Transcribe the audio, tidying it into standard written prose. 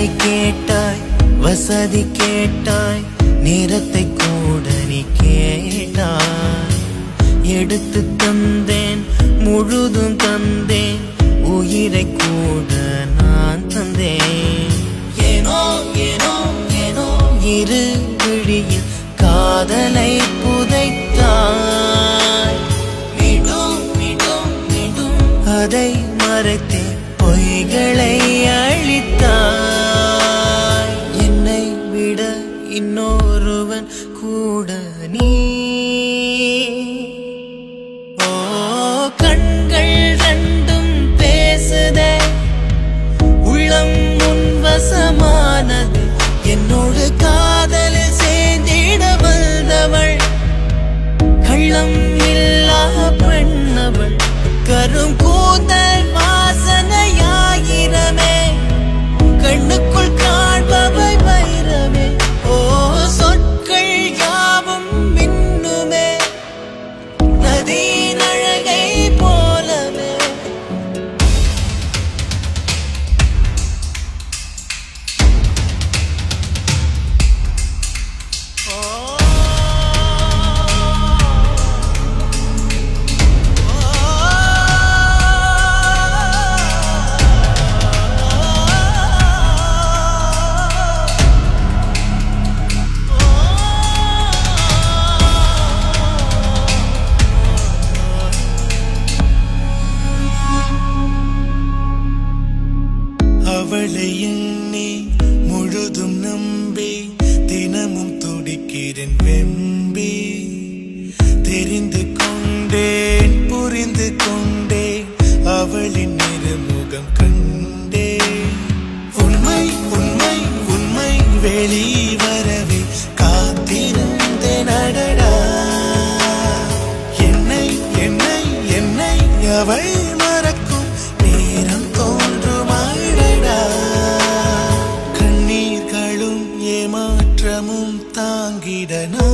வசதி கேட்டாய் வசதி கேட்டாய் நேரத்தை கூட நீ கேட்டாய். எடுத்து தந்தேன் முழுதும் தந்தேன் உயிரை கூட நான் தந்தேன். ஏனோ ஏனோ ஏனோ இரு விழியில் காதலை புதைத்தாய். மீண்டும் மீண்டும் மீண்டும் அதை மறைத்தே பொய்களை அழித்தாய். என்னை விட இன்னொருவன் கூட நீ. ஓ கண்கள் ரெண்டும் பேசுதே உள்ளம் முன்வசமானது. என்னோடு காதலில் சேர்ந்திட வந்தவள் கள்ளம் இல்லா பெண்ணவள். கரும் கூந்தல் வாசனையாயிரமே கண்ணுக்குள் காண்பவை வைரமே. ஓ சொற்கள் யாவும் மின்னுமே நதியின் அழகை போலவே. அவளை எண்ணி முழுதும் நம்பி தினமும் துடிக்கிறேன் வெம்பி. தெரிந்து கொண்டேன் புரிந்து கொண்டேன் அவளின் நிறமுகம் கண்டேன். உண்மை உண்மை உண்மை வெளிவரவே காத்திருந்தேன் அடடா. என்னை என்னை என்னை அவள் மறக்கும் நேரம் தோன்றுமாடா. கண்ணீர்களும் ஏமாற்றமும் தாங்கிடனா.